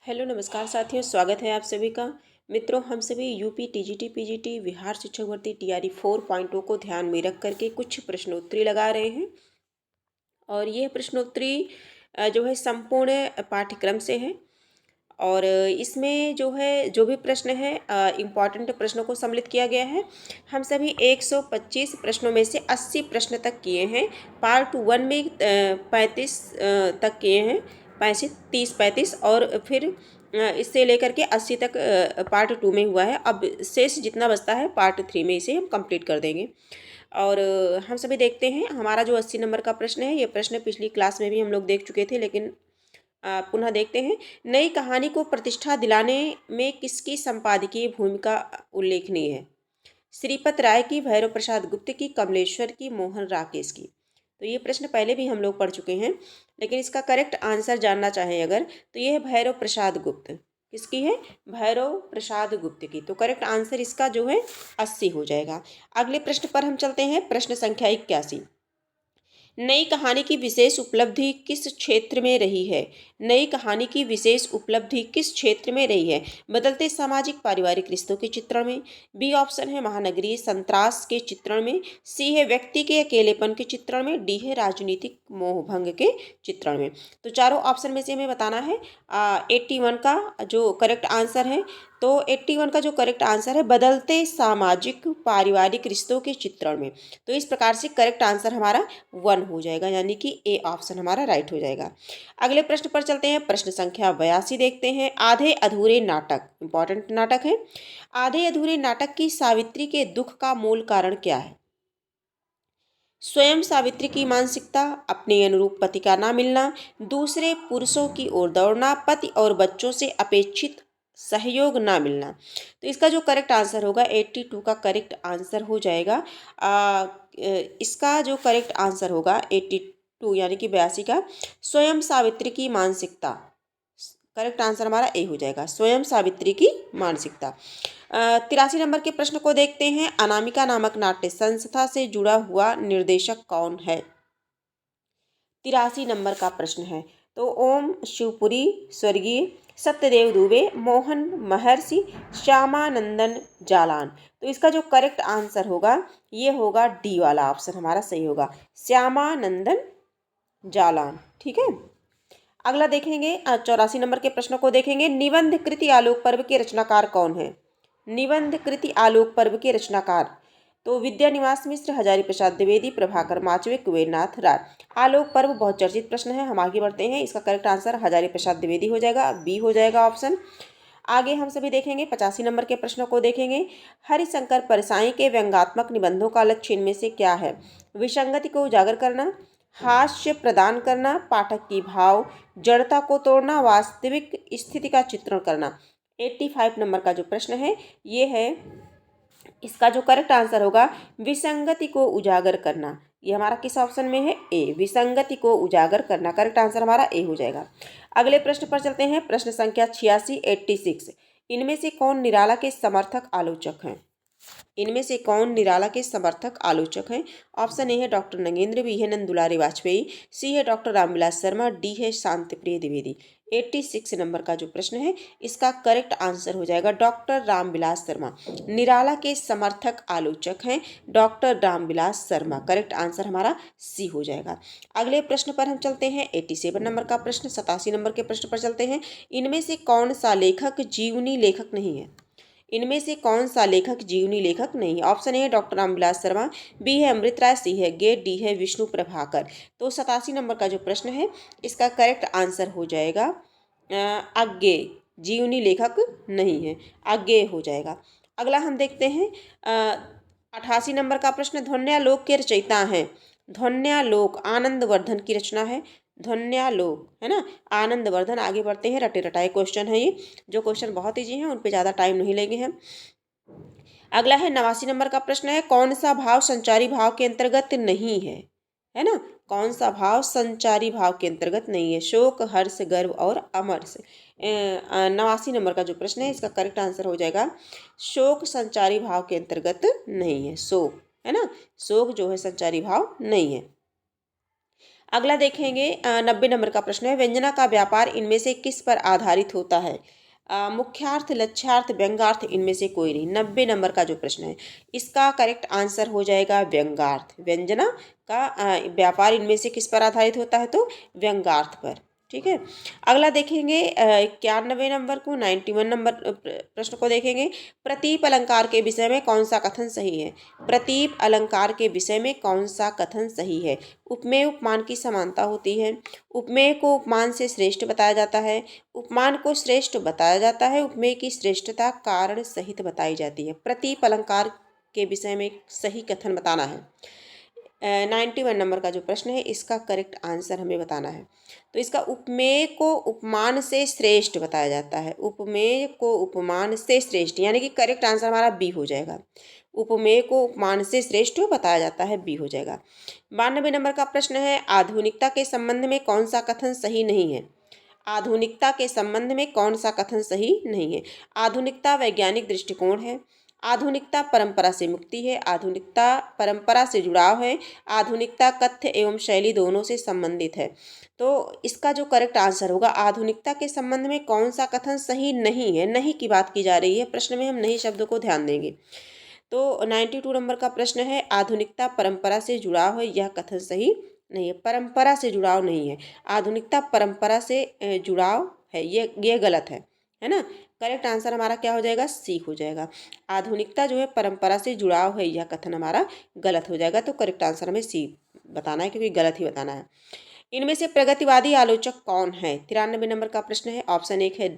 Hello नमस्कार साथियों, स्वागत है आप सभी का। मित्रों, हम सभी यूपी टीजीटी पीजीटी बिहार शिक्षक भर्ती टीआरई 4.0 को ध्यान में रख करके कुछ प्रश्नोत्तरी लगा रहे हैं। और यह प्रश्नोत्तरी जो है संपूर्ण पाठ्यक्रम से है। और इसमें जो भी प्रश्न है इम्पॉर्टेंट प्रश्नों को सम्मिलित किया गया है। हम सभी 125 प्रश्नों में से 80 प्रश्न तक किए हैं। पार्ट 1 में 35 तक किए हैं, 30-35, और फिर इससे लेकर के 80 तक पार्ट 2 में हुआ है। अब शेष जितना बचता है पार्ट 3 में इसे हम कंप्लीट कर देंगे। और हम सभी देखते हैं हमारा जो 80 नंबर का प्रश्न है, ये प्रश्न पिछली क्लास में भी हम लोग देख चुके थे, लेकिन पुनः देखते हैं। नई कहानी को प्रतिष्ठा दिलाने में किसकी संपादकीय भूमिका उल्लेखनीय है? श्रीपत राय की, भैरव प्रसाद गुप्त की, कमलेश्वर की, मोहन राकेश की। तो ये प्रश्न पहले भी हम लोग पढ़ चुके हैं, लेकिन इसका करेक्ट आंसर जानना चाहें अगर, तो ये है भैरव प्रसाद गुप्त। किसकी है? भैरव प्रसाद गुप्त की। तो करेक्ट आंसर इसका जो है 80 हो जाएगा। अगले प्रश्न पर हम चलते हैं, प्रश्न संख्या 81। नई कहानी की विशेष उपलब्धि किस क्षेत्र में रही है? नई कहानी की विशेष उपलब्धि किस क्षेत्र में रही है? बदलते सामाजिक पारिवारिक रिश्तों के चित्रण में, बी ऑप्शन है महानगरीय संत्रास के चित्रण में, सी है व्यक्ति के अकेलेपन के चित्रण में, डी है राजनीतिक मोहभंग के चित्रण में। तो चारों ऑप्शन में से हमें बताना है 81 का जो करेक्ट आंसर है। तो 81 का जो करेक्ट आंसर है बदलते सामाजिक पारिवारिक रिश्तों के चित्रण में। तो इस प्रकार से करेक्ट आंसर हमारा 1 हो जाएगा, यानी कि ए ऑप्शन हमारा राइट हो जाएगा। अगले प्रश्न पर चलते हैं, प्रश्न संख्या 82 देखते हैं। आधे अधूरे नाटक, इंपॉर्टेंट नाटक है। आधे अधूरे नाटक की सावित्री के दुख का मूल कारण क्या है? स्वयं सावित्री की मानसिकता, अपने अनुरूप पति का ना मिलना, दूसरे पुरुषों की ओर दौड़ना, पति और बच्चों से अपेक्षित सहयोग ना मिलना। तो इसका जो करेक्ट आंसर होगा 82 का करेक्ट आंसर हो जाएगा। इसका जो करेक्ट आंसर होगा 82 यानी कि 82 का स्वयं सावित्री की मानसिकता। करेक्ट आंसर हमारा ए हो जाएगा, स्वयं सावित्री की मानसिकता। 83 नंबर के प्रश्न को देखते हैं। अनामिका नामक नाट्य संस्था से जुड़ा हुआ निर्देशक कौन है? 83 नंबर का प्रश्न है। तो ओम शिवपुरी, स्वर्गीय सत्यदेव दुबे, मोहन महर्षि, श्यामानंदन जालान। तो इसका जो करेक्ट आंसर होगा ये होगा डी वाला ऑप्शन हमारा सही होगा, श्यामानंदन जालान। ठीक है। अगला देखेंगे 84 नंबर के प्रश्न को देखेंगे। निबंध कृति आलोक पर्व के रचनाकार कौन है? निबंध कृति आलोक पर्व के रचनाकार, तो विद्यानिवास मिश्र, हजारी प्रसाद द्विवेदी, प्रभाकर माचवे, कुबेरनाथ राय। आलोक पर्व बहुत चर्चित प्रश्न है, हम आगे बढ़ते हैं। इसका करेक्ट आंसर हजारी प्रसाद द्विवेदी हो जाएगा, बी हो जाएगा ऑप्शन। आगे हम सभी देखेंगे 85 नंबर के प्रश्नों को देखेंगे। हरिशंकर परसाई के व्यंग्यात्मक निबंधों का लक्ष्य इनमें से क्या है? विसंगति को उजागर करना, हास्य प्रदान करना, पाठक की भाव जड़ता को तोड़ना, वास्तविक स्थिति का चित्रण करना। 85 नंबर का जो प्रश्न है ये है, इसका जो करेक्ट आंसर होगा विसंगति को उजागर करना। ये हमारा किस ऑप्शन में है? ए, विसंगति को उजागर करना। करेक्ट आंसर हमारा ए हो जाएगा। अगले प्रश्न पर चलते हैं, प्रश्न संख्या 86, 86। इनमें से कौन निराला के समर्थक आलोचक हैं? इनमें से कौन निराला के समर्थक आलोचक हैं? ऑप्शन ए है डॉक्टर नगेंद्र, बी है नंदुलारी वाजपेयी, सी है डॉक्टर रामविलास शर्मा, डी है शांतिप्रिय द्विवेदी। 86 नंबर का जो प्रश्न है इसका करेक्ट आंसर हो जाएगा डॉक्टर रामविलास शर्मा। निराला के समर्थक आलोचक हैं doctor Ramvilas Sharma. Correct answer हमारा सी हो जाएगा। अगले प्रश्न पर हम चलते हैं, 87 नंबर का प्रश्न। 87 नंबर के प्रश्न पर चलते हैं। इनमें से कौन सा लेखक जीवनी लेखक नहीं है? इनमें से कौन सा लेखक जीवनी लेखक नहीं है? ऑप्शन ए है डॉक्टर रामविलास शर्मा, बी है अमृत राय, सी है गे, डी है विष्णु प्रभाकर। तो 87 नंबर का जो प्रश्न है इसका करेक्ट आंसर हो जाएगा अज्ञे, जीवनी लेखक नहीं है, अज्ञे हो जाएगा। अगला हम देखते हैं 88 नंबर का प्रश्न। ध्वन्यालोक के रचयिता हैं? ध्वन्यालोक आनंदवर्धन की रचना है, ध्वन्यालोक, है ना, आनंदवर्धन। आगे बढ़ते हैं, रटे रटाए क्वेश्चन है ये, जो क्वेश्चन बहुत ईजी हैं उन पे ज़्यादा टाइम नहीं लेंगे हम। अगला है 89 नंबर का प्रश्न है। कौन सा भाव संचारी भाव के अंतर्गत नहीं है? है ना, कौन सा भाव संचारी भाव के अंतर्गत नहीं है? शोक, हर्ष, गर्व और अमर्ष। 89 नंबर का जो प्रश्न है इसका करेक्ट आंसर हो जाएगा शोक संचारी भाव के अंतर्गत नहीं है, शोक, है ना, शोक जो है संचारी भाव नहीं है। अगला देखेंगे 90 नंबर का प्रश्न है, व्यंजना का व्यापार इनमें से किस पर आधारित होता है? मुख्यार्थ, लक्ष्यार्थ, व्यंग्यार्थ, इनमें से कोई नहीं। 90 नंबर का जो प्रश्न है इसका करेक्ट आंसर हो जाएगा व्यंग्यार्थ। व्यंजना का व्यापार इनमें से किस पर आधारित होता है? तो व्यंग्यार्थ पर। ठीक है। अगला देखेंगे 91 नंबर को, 91 नंबर प्रश्न को देखेंगे, प्रतीप अलंकार के विषय में कौन सा कथन सही है? प्रतीप अलंकार के विषय में कौन सा कथन सही है? उपमेय उपमान की समानता होती है, उपमेय को उपमान से श्रेष्ठ बताया जाता है, उपमान को श्रेष्ठ बताया जाता है, उपमेय की श्रेष्ठता कारण सहित बताई जाती है। प्रतीप अलंकार के विषय में सही कथन बताना है। 91 नंबर का जो प्रश्न है इसका करेक्ट आंसर हमें बताना है। तो इसका उपमेय को उपमान से श्रेष्ठ बताया जाता है, उपमेय को उपमान से श्रेष्ठ, यानी कि करेक्ट आंसर हमारा बी हो जाएगा। उपमेय को उपमान से श्रेष्ठ बताया जाता है, बी हो जाएगा। 92 नंबर का प्रश्न है, आधुनिकता के संबंध में कौन सा कथन सही नहीं है? आधुनिकता के संबंध में कौन सा कथन सही नहीं है? आधुनिकता वैज्ञानिक दृष्टिकोण है, आधुनिकता परंपरा से मुक्ति है, आधुनिकता परंपरा से जुड़ाव है, आधुनिकता कथ्य एवं शैली दोनों से संबंधित है। तो इसका जो करेक्ट आंसर होगा, आधुनिकता के संबंध में कौन सा कथन सही नहीं है, नहीं की बात की जा रही है प्रश्न में, हम नहीं शब्द को ध्यान देंगे। तो 92 नंबर का प्रश्न है, आधुनिकता परंपरा से जुड़ाव है, यह कथन सही नहीं है। परंपरा से जुड़ाव नहीं है, आधुनिकता परंपरा से जुड़ाव है, ये गलत है ना। करेक्ट आंसर हमारा क्या हो जाएगा? सी हो जाएगा। आधुनिकता जो है परंपरा से जुड़ाव है, यह कथन हमारा गलत हो जाएगा। तो करेक्ट आंसर हमें सी बताना है, क्योंकि गलत ही बताना है। इनमें से प्रगतिवादी आलोचक कौन है? 93 नंबर का प्रश्न है। ऑप्शन 1 है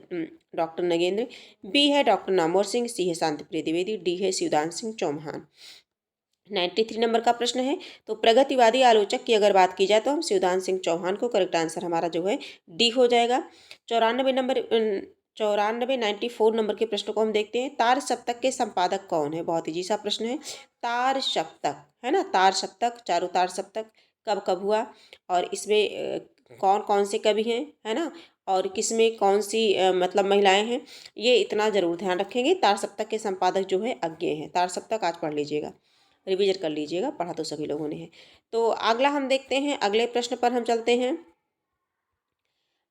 डॉक्टर नगेंद्र, बी है डॉक्टर नामवर सिंह, सी है शांतिप्रिय द्विवेदी, डी है शिवदान सिंह चौहान। 93 नंबर का प्रश्न है। तो प्रगतिवादी आलोचक की अगर बात की जाए तो हम शिवदान सिंह चौहान को, करेक्ट आंसर हमारा जो है डी हो जाएगा। 94 नंबर के प्रश्न को हम देखते हैं। तार सप्तक के संपादक कौन है? बहुत इजी सा प्रश्न है। तार सप्तक है ना, तार सप्तक, चारों तार सप्तक कब कब हुआ, और इसमें कौन कौन से कवि हैं, है ना, और किसमें कौन सी मतलब महिलाएं हैं, ये इतना जरूर ध्यान रखेंगे। तार सप्तक के संपादक जो है अज्ञेय हैं। तार सप्तक आज पढ़ लीजिएगा, रिवीजन कर लीजिएगा, पढ़ा तो सभी लोगों ने है। तो अगला हम देखते हैं, अगले प्रश्न पर हम चलते हैं।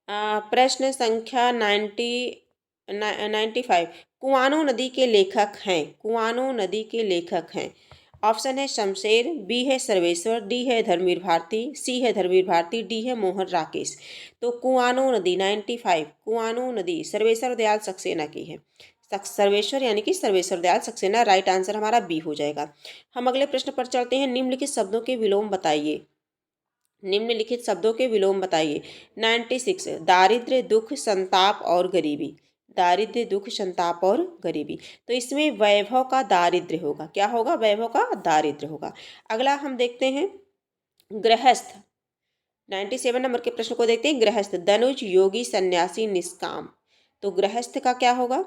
प्रश्न संख्या 95, कुआनो नदी के लेखक हैं, कुआनो नदी के लेखक हैं। ऑप्शन है शमशेर, बी है सर्वेश्वर, डी है धर्मवीर भारती, सी है धर्मवीर भारती, डी है मोहन राकेश। तो कुआनो नदी 95, कुआनो नदी सर्वेश्वर दयाल सक्सेना की है। सर्वेश्वर यानी कि सर्वेश्वर दयाल सक्सेना, राइट आंसर हमारा बी हो जाएगा। हम अगले प्रश्न पर चलते हैं। निम्नलिखित शब्दों के विलोम बताइए, निम्नलिखित शब्दों के विलोम बताइए। 96, दारिद्र्य, दुख, संताप और गरीबी। दारिद्र्य, दुख, संताप और गरीबी। तो इसमें वैभव का दारिद्र्य होगा, क्या होगा? वैभव का दारिद्र्य होगा। अगला हम देखते हैं गृहस्थ। 97 नंबर के प्रश्न को देखते हैं। गृहस्थ, दनुज, योगी, सन्यासी, निष्काम। तो गृहस्थ का क्या होगा?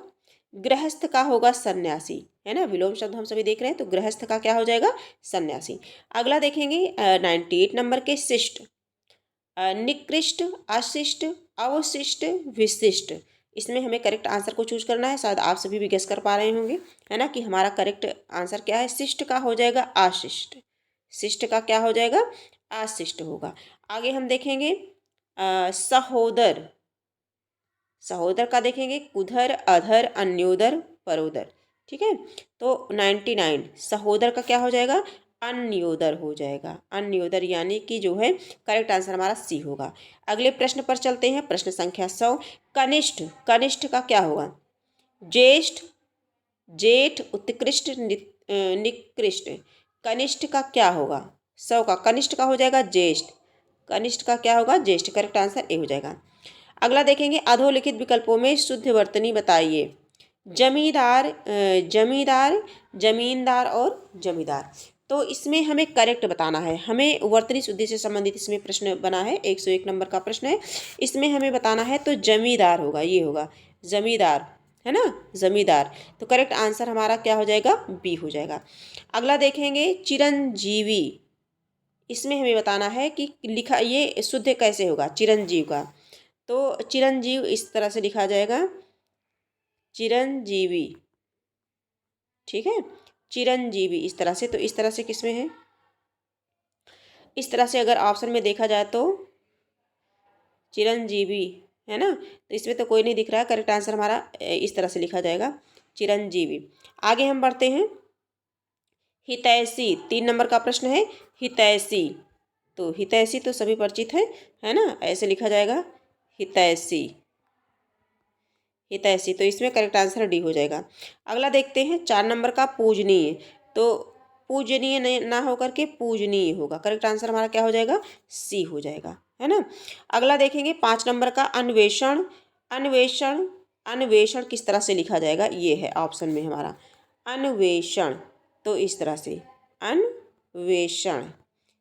गृहस्थ का होगा सन्यासी, है ना। विलोम शब्द हम सभी देख रहे हैं, तो गृहस्थ का क्या हो जाएगा? सन्यासी। अगला देखेंगे 98 नंबर के शिष्ट, निकृष्ट, अशिष्ट, अवशिष्ट, विशिष्ट। इसमें हमें करेक्ट आंसर को चूज करना है। शायद आप सभी भी गेस कर पा रहे होंगे, है ना, कि हमारा करेक्ट आंसर क्या है। शिष्ट का हो जाएगा अशिष्ट, शिष्ट का क्या हो जाएगा? अशिष्ट होगा। आगे हम देखेंगे सहोदर, सहोदर का देखेंगे कुधर, अधर, अन्योदर, परोदर। ठीक है। तो 99 सहोदर का क्या हो जाएगा? अन्योदर हो जाएगा, अन्योदर, यानी कि जो है करेक्ट आंसर हमारा सी होगा। अगले प्रश्न पर चलते हैं। प्रश्न संख्या 100, कनिष्ठ, कनिष्ठ का क्या होगा? ज्येष्ठ, जेठ, उत्कृष्ट, निकृष्ट। कनिष्ठ का क्या होगा? 100 का कनिष्ठ का हो जाएगा ज्येष्ठ, कनिष्ठ का क्या होगा? ज्येष्ठ। करेक्ट आंसर ए हो जाएगा। अगला देखेंगे अधोलिखित विकल्पों में शुद्ध वर्तनी बताइए। जमींदार, जमींदार, जमींदार और जमींदार। तो इसमें हमें करेक्ट बताना है, हमें वर्तनी शुद्धि से संबंधित इसमें प्रश्न बना है, 101 नंबर का प्रश्न है। इसमें हमें बताना है, तो जमींदार होगा, ये होगा जमींदार, है ना, जमींदार। तो करेक्ट आंसर हमारा क्या हो जाएगा? बी हो जाएगा। अगला देखेंगे चिरंजीवी। इसमें हमें बताना है कि लिखा ये शुद्ध कैसे होगा चिरंजीव का। तो चिरंजीव इस तरह से लिखा जाएगा, चिरंजीवी। ठीक है, चिरंजीवी इस तरह से। तो इस तरह से किसमें है? इस तरह से अगर ऑप्शन में देखा जाए तो चिरंजीवी है ना, तो इसमें तो कोई नहीं दिख रहा है। करेक्ट आंसर हमारा इस तरह से लिखा जाएगा, चिरंजीवी। आगे हम बढ़ते हैं। हितैषी 3 नंबर का प्रश्न है, हितैषी। तो हितैषी तो सभी परिचित है ना, ऐसे लिखा जाएगा हितैषी, हितैषी। तो इसमें करेक्ट आंसर डी हो जाएगा। अगला देखते हैं 4 नंबर का पूजनीय। तो पूजनीय नहीं ना होकर के पूजनीय होगा। करेक्ट आंसर हमारा क्या हो जाएगा, सी हो जाएगा, है ना। अगला देखेंगे 5 नंबर का अन्वेषण। अन्वेषण, अन्वेषण किस तरह से लिखा जाएगा, ये है ऑप्शन में हमारा अन्वेषण। तो इस तरह से अन्वेषण,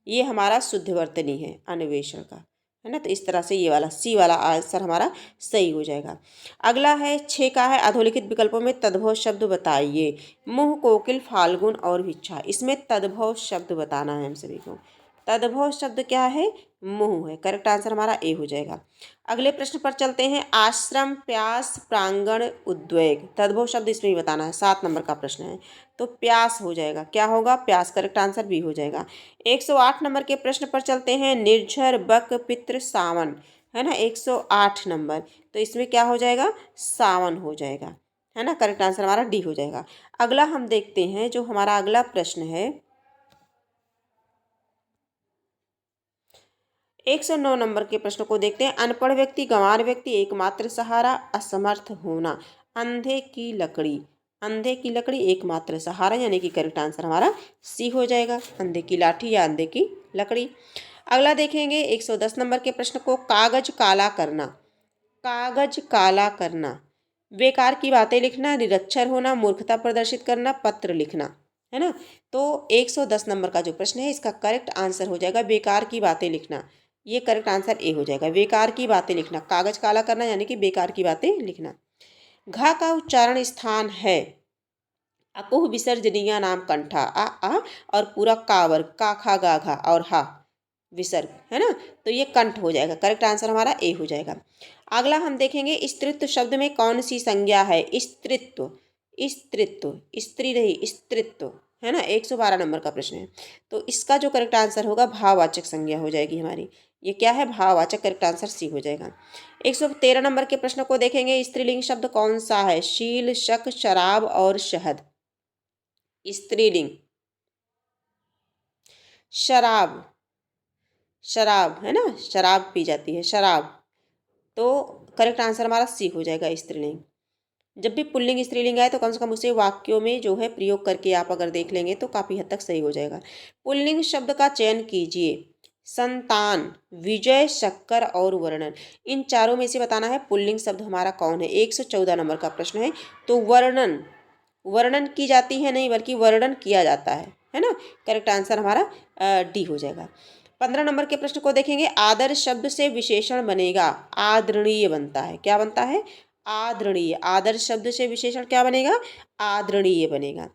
ये हमारा शुद्धवर्तनी है अन्वेषण का, है ना। तो इस तरह से ये वाला सी वाला आंसर हमारा सही हो जाएगा। अगला है 6 का है, अधोलिखित विकल्पों में तद्भव शब्द बताइए। मुँह, कोकिल, फाल्गुन और भिक्षा। इसमें तद्भव शब्द बताना है हम सभी को। तद्भव शब्द क्या है, मुँह है। करेक्ट आंसर हमारा ए हो जाएगा। अगले प्रश्न पर चलते हैं। आश्रम, प्यास, प्रांगण, उद्वेग। तद्भव शब्द इसमें भी बताना है। 7 नंबर का प्रश्न है, तो प्यास हो जाएगा। क्या होगा, प्यास। करेक्ट आंसर बी हो जाएगा। 108 नंबर के प्रश्न पर चलते हैं। निर्झर, बक, पितृ, सावन, है ना। 108 नंबर, तो इसमें क्या हो जाएगा, सावन हो जाएगा, है ना। करेक्ट आंसर हमारा डी हो जाएगा। अगला हम देखते हैं, जो हमारा अगला प्रश्न है 109 नंबर के प्रश्न को देखते हैं। अनपढ़ व्यक्ति, गंवार व्यक्ति, एकमात्र सहारा, असमर्थ होना, अंधे की लकड़ी। अंधे की लकड़ी, एकमात्र सहारा, यानी कि करेक्ट आंसर हमारा सी हो जाएगा, अंधे की लाठी या अंधे की लकड़ी। अगला देखेंगे 110 नंबर के प्रश्न को। कागज काला करना। कागज काला करना, बेकार की बातें लिखना, निरक्षर होना, मूर्खता प्रदर्शित करना, पत्र लिखना, है ना। तो 110 नंबर का जो प्रश्न है, इसका करेक्ट आंसर हो जाएगा बेकार की बातें लिखना। ये करेक्ट आंसर ए हो जाएगा, बेकार की बातें लिखना। कागज काला करना यानी कि बेकार की बातें लिखना। घा का उच्चारण स्थान है। अकुह, विसर्जनीय, नाम, कंठा, आ और पूरा कावर, का, खा, गा, घा और हा विसर्ग, है ना। तो ये कंठ हो जाएगा। करेक्ट आंसर हमारा ए हो जाएगा। अगला हम देखेंगे स्त्रीत्व शब्द में कौन सी संज्ञा है। स्त्रीत्व, स्त्रीत्व, स्त्री नहीं, स्त्रीत्व, है ना। 112 नंबर का प्रश्न है, तो इसका जो करेक्ट आंसर होगा भाववाचक संज्ञा हो जाएगी हमारी। ये क्या है, भाववाचक। करेक्ट आंसर सी हो जाएगा। 113 नंबर के प्रश्न को देखेंगे। स्त्रीलिंग शब्द कौन सा है। शील, शक, शराब और शहद। स्त्रीलिंग, शराब, शराब, है ना, शराब पी जाती है, शराब। तो करेक्ट आंसर हमारा सी हो जाएगा, स्त्रीलिंग। जब भी पुल्लिंग स्त्रीलिंग आए तो कम से कम उसे वाक्यों में जो है प्रयोग करके आप अगर देख लेंगे तो काफ़ी हद तक सही हो जाएगा। पुल्लिंग शब्द का चयन कीजिए। संतान, विजय, शक्कर और वर्णन। इन चारों में से बताना है पुल्लिंग शब्द हमारा कौन है। 114 नंबर का प्रश्न है, तो वर्णन, वर्णन की जाती है नहीं बल्कि वर्णन किया जाता है ना। करेक्ट आंसर हमारा डी हो जाएगा। 15 नंबर के प्रश्न को देखेंगे। आदर शब्द से विशेषण बनेगा। आदरणीय बनता है। क्या बनता है, आदरणीय। आदर शब्द से विशेषण क्या बनेगा, आदरणीय बनेगा।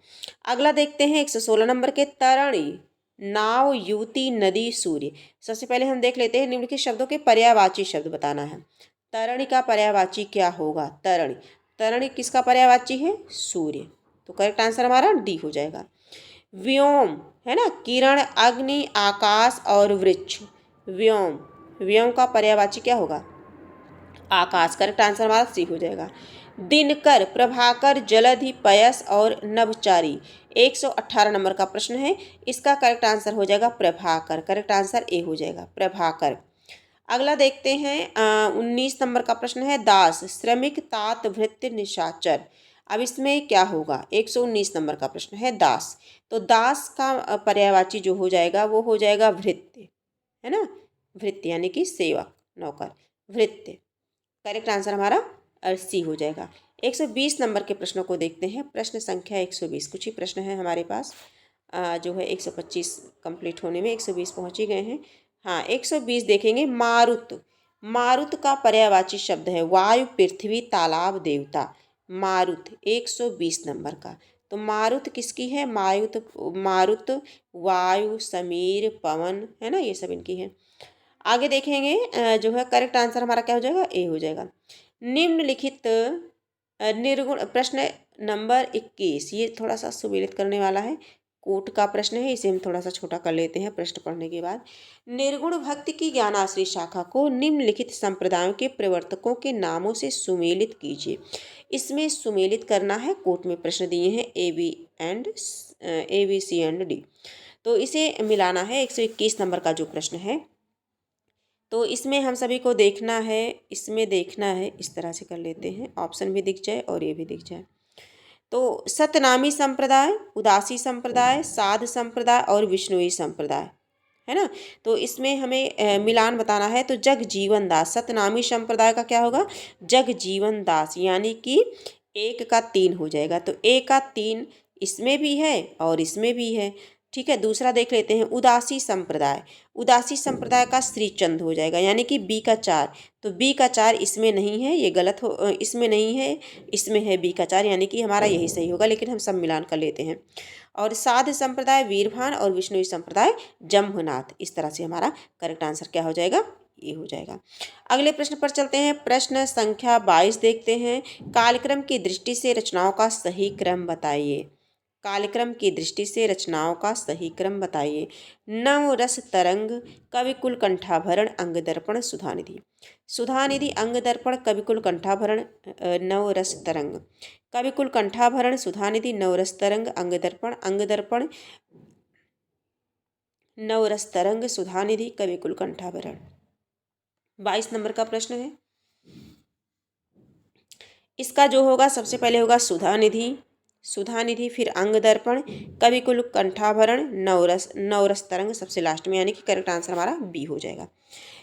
अगला देखते हैं 116 नंबर के। तरणी, नाव, युवती, नदी, सूर्य। सबसे पहले हम देख लेते हैं निम्नलिखित शब्दों के पर्यायवाची शब्द बताना है। तरणी का पर्यायवाची क्या होगा, तरणी। तरणी किसका पर्यायवाची है, सूर्य। तो करेक्ट आंसर हमारा डी हो जाएगा। व्योम, है ना, किरण, अग्नि, आकाश और वृक्ष। व्योम, व्योम का पर्यायवाची क्या होगा, आकाश। करेक्ट आंसर हमारा सी हो जाएगा। दिनकर, प्रभाकर, जलधि, पयस और नभचारी। 118 नंबर का प्रश्न है, इसका करेक्ट आंसर हो जाएगा प्रभाकर। करेक्ट आंसर ए हो जाएगा, प्रभाकर। अगला देखते हैं 19 नंबर का प्रश्न है। दास, श्रमिक, तात, भृत्य, निशाचर। अब इसमें क्या होगा, 119 नंबर का प्रश्न है दास। तो दास का पर्यायवाची जो हो जाएगा वो हो जाएगा भृत्य, है ना। भृत्य यानी कि सेवक, नौकर, भृत्य। करेक्ट आंसर हमारा सी हो जाएगा। 120 नंबर के प्रश्नों को देखते हैं। प्रश्न संख्या 120, कुछ ही प्रश्न है हमारे पास। जो है 125 कंप्लीट होने में 120 पहुँच ही गए हैं। हाँ, 120 देखेंगे। मारुत, मारुत का पर्यायवाची शब्द है वायु, पृथ्वी, तालाब, देवता। मारुत 120 नंबर का। तो मारुत किसकी है, मारुत, मारुत वायु, समीर, पवन, है ना, ये सब इनकी है। आगे देखेंगे जो है करेक्ट आंसर हमारा क्या हो जाएगा, ए हो जाएगा। निम्नलिखित निर्गुण, प्रश्न नंबर 21, ये थोड़ा सा सुमेलित करने वाला है। कोट का प्रश्न है, इसे हम थोड़ा सा छोटा कर लेते हैं प्रश्न पढ़ने के बाद। निर्गुण भक्ति की ज्ञानाश्री शाखा को निम्नलिखित संप्रदायों के प्रवर्तकों के नामों से सुमेलित कीजिए। इसमें सुमेलित करना है, कोट में प्रश्न दिए हैं A B C and D, तो इसे मिलाना है। 121 नंबर का जो प्रश्न है, तो इसमें हम सभी को देखना है, इसमें देखना है, इस तरह से कर लेते हैं, ऑप्शन भी दिख जाए और ये भी दिख जाए। तो सतनामी संप्रदाय, उदासी संप्रदाय, साध संप्रदाय और विष्णुई संप्रदाय, है ना। तो इसमें हमें मिलान बताना है। तो जगजीवन दास, सतनामी संप्रदाय का क्या होगा, जगजीवन दास, यानी कि 1 का 3 हो जाएगा। तो 1 का 3 इसमें भी है और इसमें भी है, ठीक है। दूसरा देख लेते हैं, उदासी संप्रदाय, उदासी संप्रदाय का श्रीचंद हो जाएगा, यानी कि B का 4। तो B का 4 इसमें नहीं है, ये गलत हो, इसमें नहीं है, इसमें है B का 4, यानी कि हमारा यही सही होगा, लेकिन हम सब मिलान कर लेते हैं। और साध संप्रदाय वीरभान और विष्णुई संप्रदाय जम्भनाथ, इस तरह से हमारा करेक्ट आंसर क्या हो जाएगा, ये हो जाएगा। अगले प्रश्न पर चलते हैं। प्रश्न संख्या 22 देखते हैं। कालक्रम की दृष्टि से रचनाओं का सही क्रम बताइए। कालक्रम की दृष्टि से रचनाओं का सही क्रम बताइए। नवरस तरंग, कविकुल कंठाभरण, अंगदर्पण, सुधानिधि। सुधानिधि, अंगदर्पण, कविकुल कंठाभरण, नवरस तरंग। कविकुल कंठाभरण, सुधानिधि, नवरस तरंग, अंगदर्पण, अंगदर्पण, नवरस तरंग, सुधानिधि, कविकुल कंठाभरण। 22 नंबर का प्रश्न है। इसका जो होगा, सबसे पहले होगा सुधानिधि, सुधानिधि, फिर अंगदर्पण, कविकुल कंठाभरण, नवरस तरंग सबसे लास्ट में, यानी कि करेक्ट आंसर हमारा बी हो जाएगा।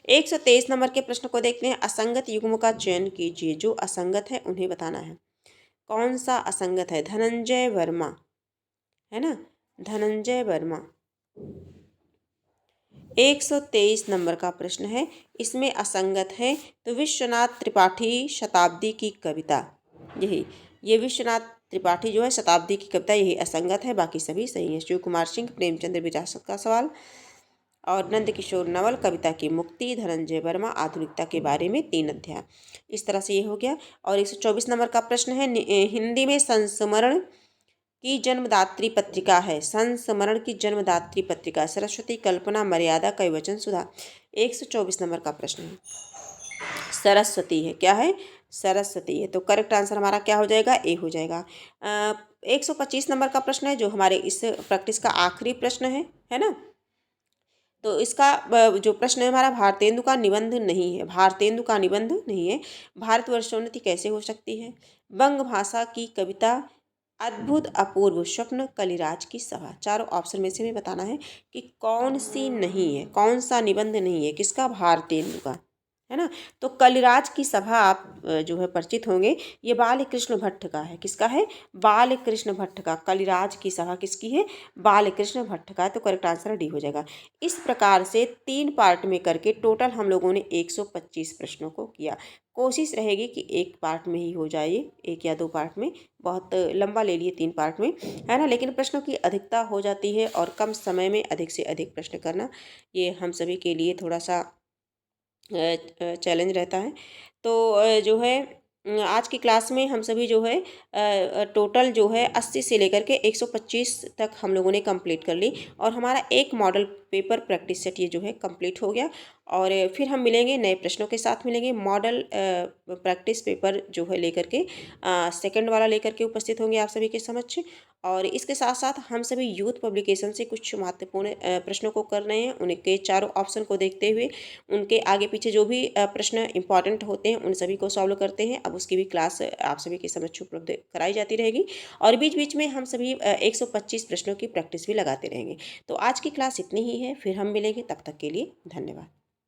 123 नंबर के प्रश्न को देखते हैं। असंगत युग्म का चयन कीजिए। जो असंगत है उन्हें बताना है। कौन सा असंगत है, धनंजय वर्मा, है ना, धनंजय वर्मा। 123 नंबर का प्रश्न है, इसमें असंगत है तो विश्वनाथ त्रिपाठी शताब्दी की कविता, यही ये विश्वनाथ त्रिपाठी जो है शताब्दी की कविता, यही असंगत है, बाकी सभी सही है। शिव कुमार सिंह, प्रेमचंद्र विरासत का सवाल और नंद किशोर नवल, कविता की मुक्ति, धनंजय वर्मा, आधुनिकता के बारे में 3 अध्याय, इस तरह से ये हो गया। और 124 नंबर का प्रश्न है, हिंदी में संस्मरण की जन्मदात्री पत्रिका है। संस्मरण की जन्मदात्री पत्रिका सरस्वती, कल्पना, मर्यादा, कविवचन, सुधा। 124 नंबर का प्रश्न है, सरस्वती है, क्या है, सरस्वती है। तो करेक्ट आंसर हमारा क्या हो जाएगा, ए हो जाएगा। 125 नंबर का प्रश्न है, जो हमारे इस प्रैक्टिस का आखिरी प्रश्न है ना। तो इसका जो प्रश्न है हमारा, भारतेंदु का निबंध नहीं है, भारतेंदु का निबंध नहीं है। भारतवर्षोन्नति कैसे हो सकती है, बंग भाषा की कविता, अद्भुत अपूर्व स्वप्न, कलिराज की सभा। चारों ऑप्शन में से हमें बताना है कि कौन सी नहीं है, कौन सा निबंध नहीं है, किसका, भारतेंदु का, है ना। तो कलिराज की सभा आप जो है परिचित होंगे, ये बाल कृष्ण भट्ट का है, किसका है, बाल कृष्ण भट्ट का। कलिराज की सभा किसकी है, बाल कृष्ण भट्ट का है। तो करेक्ट आंसर डी हो जाएगा। इस प्रकार से 3 पार्ट में करके टोटल हम लोगों ने 125 प्रश्नों को किया। कोशिश रहेगी कि एक पार्ट में ही हो जाए, 1 या 2 पार्ट में, बहुत लंबा ले लिए 3 पार्ट में, है ना। लेकिन प्रश्नों की अधिकता हो जाती है और कम समय में अधिक से अधिक प्रश्न करना, ये हम सभी के लिए थोड़ा सा चैलेंज रहता है। तो जो है आज की क्लास में हम सभी जो है टोटल जो है 80 से लेकर के 125 तक हम लोगों ने कंप्लीट कर ली, और हमारा एक मॉडल पेपर प्रैक्टिस सेट ये जो है कंप्लीट हो गया। और फिर हम मिलेंगे, नए प्रश्नों के साथ मिलेंगे। मॉडल प्रैक्टिस पेपर जो है लेकर के सेकंड वाला लेकर के उपस्थित होंगे आप सभी के समक्ष। और इसके साथ साथ हम सभी यूथ पब्लिकेशन से कुछ महत्वपूर्ण प्रश्नों को कर रहे हैं, उनके चारों ऑप्शन को देखते हुए उनके आगे पीछे जो भी प्रश्न इंपॉर्टेंट होते हैं उन सभी को सॉल्व करते हैं। अब उसकी भी क्लास आप सभी के समक्ष उपलब्ध कराई जाती रहेगी, और बीच बीच में हम सभी 125 प्रश्नों की प्रैक्टिस भी लगाते रहेंगे। तो आज की क्लास इतनी ही है, फिर हम मिलेंगे, तब तक के लिए धन्यवाद।